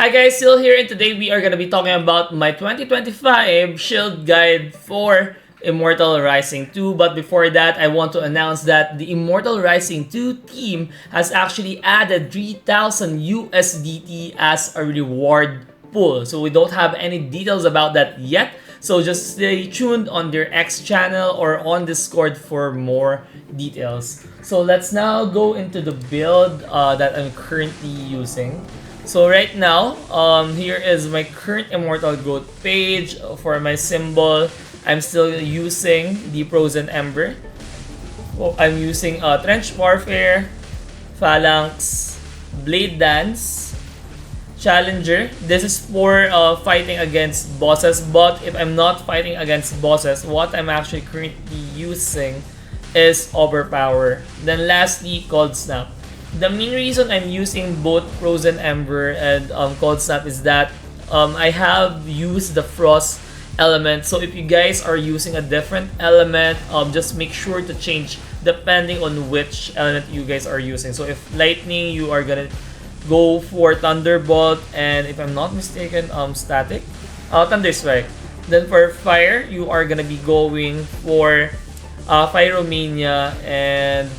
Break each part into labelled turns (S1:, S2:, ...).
S1: Hi guys, still here, and today we are going to be talking about my 2025 shield guide for Immortal Rising 2. But before that, I want to announce that the Immortal Rising 2 team has actually added 3,000 USDT as a reward pool. So we don't have any details about that yet. So just stay tuned on their X channel or on Discord for more details. So let's now go into the build that I'm currently using. So right now, here is my current Immortal Growth page. For my symbol, I'm still using the Frozen Ember. I'm using Trench Warfare, Phalanx, Blade Dance, Challenger. This is for fighting against bosses, but if I'm not fighting against bosses, what I'm actually currently using is Overpower. Then lastly, Cold Snap. The main reason I'm using both Frozen Ember and Cold Snap is that I have used the Frost element. So if you guys are using a different element, just make sure to change depending on which element you guys are using. So if Lightning, you are gonna go for Thunderbolt, and if I'm not mistaken, Static, Thunder Strike. Then for Fire, you are gonna be going for Pyromania and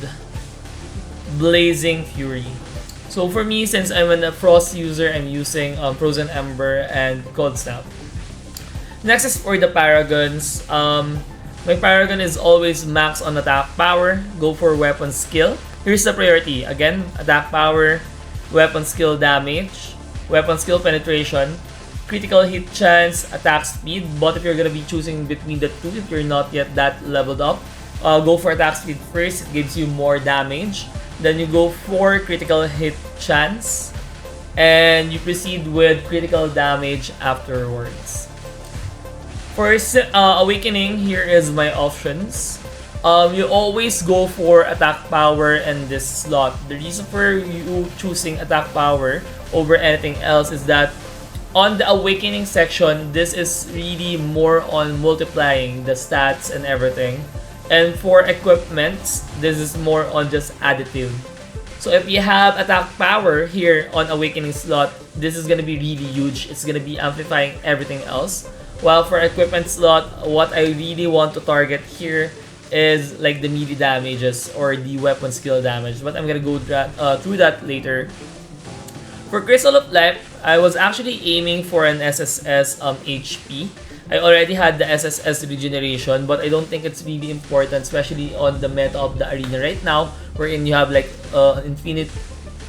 S1: Blazing Fury. So for me, since I'm a Frost user, I'm using Frozen Ember and Cold Snap. Next is for the Paragons. My Paragon is always max on attack power. Go for weapon skill. Here's the priority. Again, attack power, weapon skill damage, weapon skill penetration, critical hit chance, attack speed. But if you're gonna be choosing between the two, if you're not yet that leveled up, go for attack speed first. It gives you more damage. Then you go for critical hit chance, and you proceed with critical damage afterwards. For Awakening, here is my options. You always go for attack power in this slot. The reason for you choosing attack power over anything else is that on the Awakening section, this is really more on multiplying the stats and everything. And for equipments, this is more on just additive. So if you have attack power here on Awakening slot, this is gonna be really huge. It's gonna be amplifying everything else. While for equipment slot, what I really want to target here is like the melee damages or the weapon skill damage. But I'm gonna go through that later. For Crystal of Life, I was actually aiming for an SSS HP. I already had the SSS regeneration, but I don't think it's really important, especially on the meta of the arena right now, wherein you have like infinite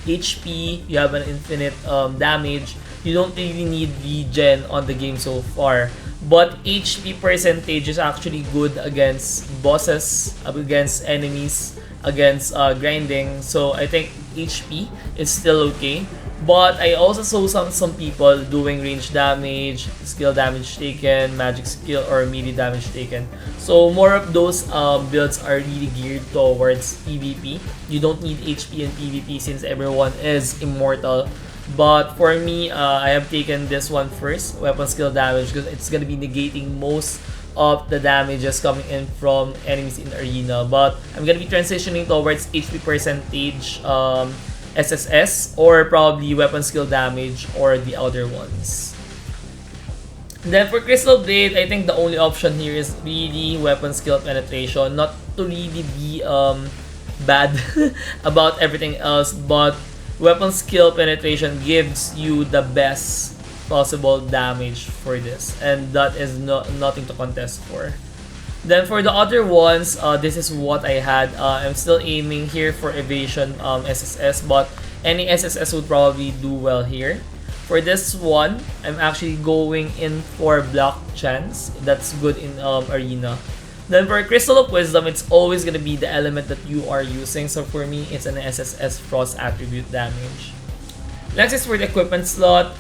S1: HP, you have an infinite damage. You don't really need regen on the game so far. But HP percentage is actually good against bosses, against enemies, against grinding. So I think HP is still okay. But I also saw some people doing range damage, skill damage taken, magic skill, or melee damage taken. So more of those builds are really geared towards PvP. You don't need HP in PvP since everyone is immortal. But for me, I have taken this one first, weapon skill damage, because it's gonna be negating most of the damages coming in from enemies in arena. But I'm gonna be transitioning towards HP percentage, SSS, or probably weapon skill damage, or the other ones. Then for Crystal Blade, I think the only option here is really weapon skill penetration. Not to really be bad about everything else, but weapon skill penetration gives you the best possible damage for this, and that is nothing to contest for. Then for the other ones, this is what I had. I'm still aiming here for Evasion SSS, but any SSS would probably do well here. For this one, I'm actually going in for Block Chance. That's good in Arena. Then for Crystal of Wisdom, it's always gonna be the element that you are using. So for me, it's an SSS Frost attribute damage. Next is for the equipment slot.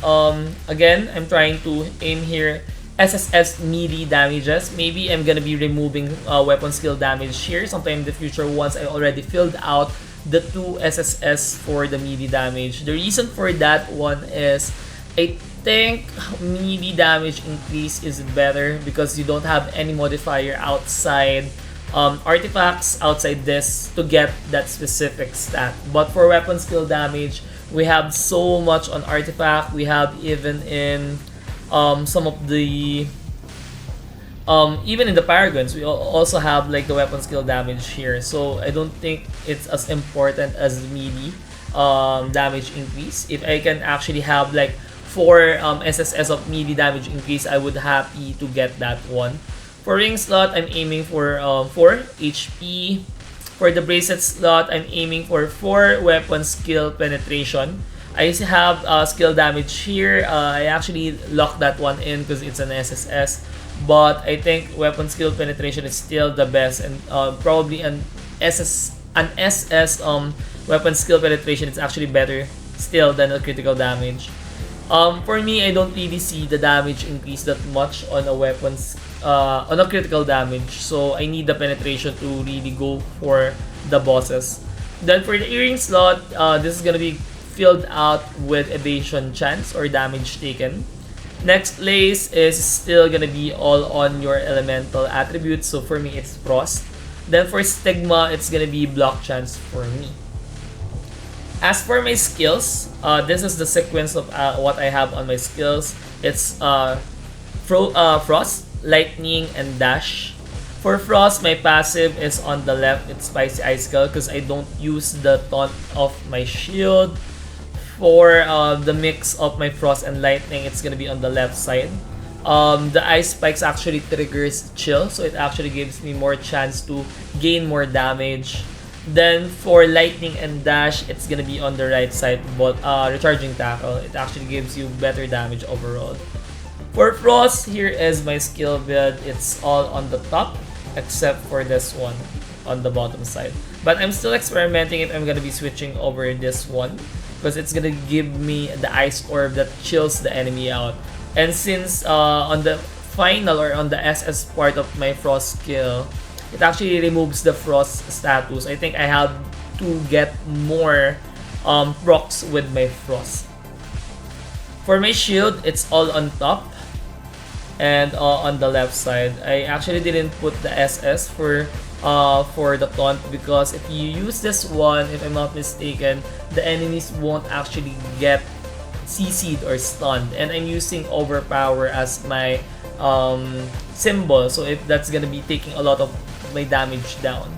S1: Again, I'm trying to aim here SSS melee damages. Maybe I'm gonna be removing weapon skill damage here sometime in the future once I already filled out the 2 SSS for the melee damage. The reason for that one is I think melee damage increase is better because you don't have any modifier outside artifacts outside this to get that specific stat. But for weapon skill damage, We have so much on artifact. We have even in some of the even in the paragons, we also have like the weapon skill damage here. So I don't think it's as important as the melee damage increase. If I can actually have like 4 SSS of melee damage increase, I would happy to get that one. For ring slot, I'm aiming for 4 HP. For the bracelet slot, I'm aiming for 4 weapon skill penetration. I have skill damage here. I actually locked that one in because it's an SSS. But I think weapon skill penetration is still the best, and probably an SS weapon skill penetration is actually better still than a critical damage. For me, I don't really see the damage increase that much on a weapons on a critical damage, so I need the penetration to really go for the bosses. Then for the earring slot, this is gonna be filled out with evasion chance or damage taken. Next place is still gonna be all on your elemental attributes, so for me it's frost. Then for stigma, it's gonna be block chance for me. As for my skills, this is the sequence of what I have on my skills. It's frost, lightning, and dash. For frost, my passive is on the left. It's spicy icicle because I don't use the taunt of my shield. For the mix of my frost and lightning, it's gonna be on the left side. The ice spikes actually triggers chill, so it actually gives me more chance to gain more damage. Then for lightning and dash, it's gonna be on the right side, but recharging tackle, it actually gives you better damage overall. For frost, here is my skill build. It's all on the top except for this one on the bottom side. But I'm still experimenting if I'm gonna be switching over this one, because it's gonna give me the ice orb that chills the enemy out. And since on the final or on the SS part of my frost skill, it actually removes the frost status, I think I have to get more procs with my frost. For my shield, it's all on top and on the left side. I actually didn't put the SS for the taunt, because if you use this one, if I'm not mistaken, the enemies won't actually get CC'd or stunned, and I'm using overpower as my symbol, so if that's gonna be taking a lot of my damage down.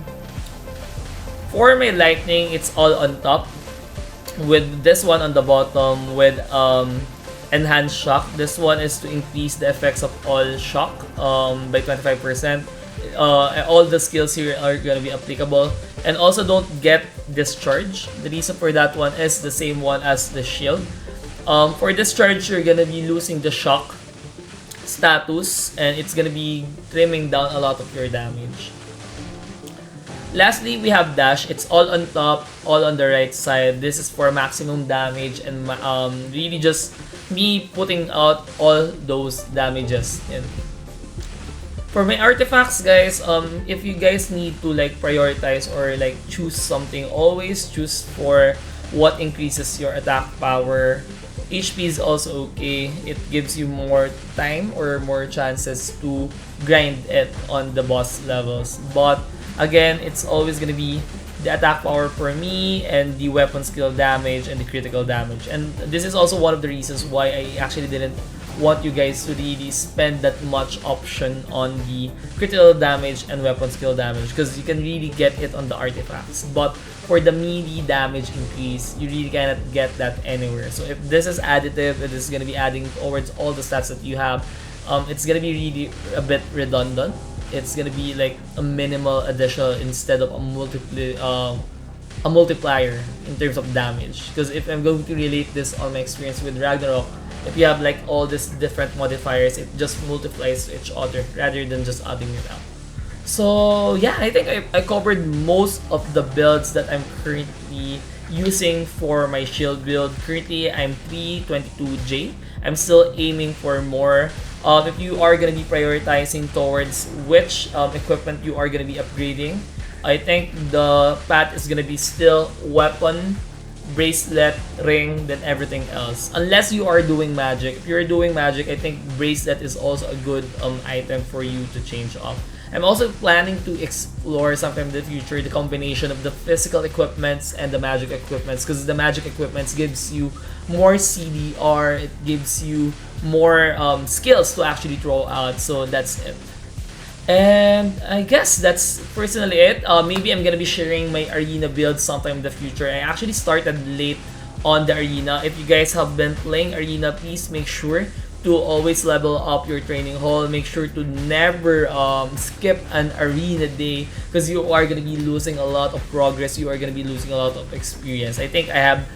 S1: For my lightning, it's all on top with this one on the bottom with enhanced shock. This one is to increase the effects of all shock by 25%. All the skills here are gonna be applicable, and also don't get discharge. The reason for that one is the same one as the shield. For discharge, you're gonna be losing the shock status, and it's gonna be trimming down a lot of your damage. Lastly, we have dash. It's all on top, all on the right side. This is for maximum damage, and really just me putting out all those damages in. For my artifacts, guys, if you guys need to like prioritize or like choose something, always choose for what increases your attack power. HP is also okay. It gives you more time or more chances to grind it on the boss levels. But again, it's always gonna be the attack power for me and the weapon skill damage and the critical damage. And this is also one of the reasons why I actually didn't want you guys to really spend that much option on the critical damage and weapon skill damage, because you can really get it on the artifacts. But for the melee damage increase, you really cannot get that anywhere. So if this is additive, it is going to be adding towards all the stats that you have. It's going to be really a bit redundant. It's going to be like a minimal addition instead of a multiplier in terms of damage. Because if I'm going to relate this on my experience with Ragnarok, if you have like all these different modifiers, it just multiplies to each other rather than just adding it up. So yeah, I think I covered most of the builds that I'm currently using for my shield build. Currently, I'm 322J. I'm still aiming for more. If you are going to be prioritizing towards which equipment you are going to be upgrading, I think the path is going to be still weapon, bracelet, ring, then everything else. Unless you are doing magic. If you're doing magic, I think bracelet is also a good item for you to change off. I'm also planning to explore sometime in the future the combination of the physical equipments and the magic equipments, because the magic equipments gives you more CDR, it gives you more skills to actually throw out. So that's it. And I guess that's personally it. Maybe I'm gonna be sharing my arena build sometime in the future. I actually started late on the arena. If you guys have been playing arena, please make sure to always level up your training hall. Make sure to never skip an arena day, because you are gonna be losing a lot of progress. You are gonna be losing a lot of experience. I think I have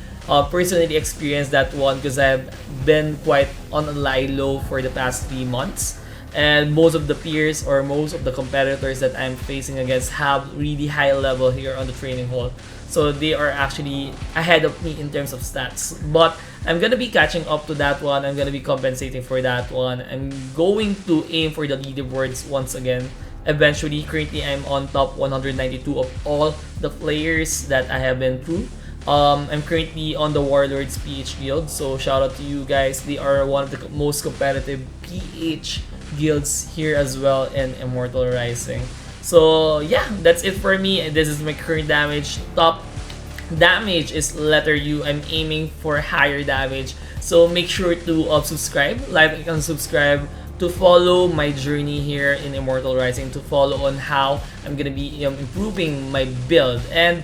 S1: personally experienced that one, because I've been quite on a lie low for the past 3 months, and most of the peers or most of the competitors that I'm facing against have really high level here on the training hall, so they are actually ahead of me in terms of stats. But I'm gonna be catching up to that one. I'm gonna be compensating for that one. I'm going to aim for the leaderboards once again eventually. Currently I'm on top 192 of all the players that I have been through. I'm currently on the Warlords PH guild, so shout out to you guys. They are one of the most competitive PH guilds here as well in Immortal Rising. So yeah, that's it for me. This is my current damage. Top damage is letter U. I'm aiming for higher damage, so make sure to subscribe, like and subscribe to follow my journey here in Immortal Rising, to follow on how I'm gonna be improving my build. And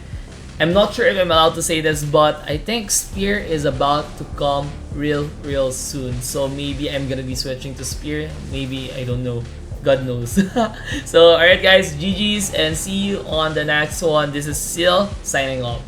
S1: I'm not sure if I'm allowed to say this, but I think Spear is about to come real soon. So maybe I'm gonna be switching to Spear. Maybe, I don't know. God knows. So alright guys, GG's, and see you on the next one. This is Sil signing off.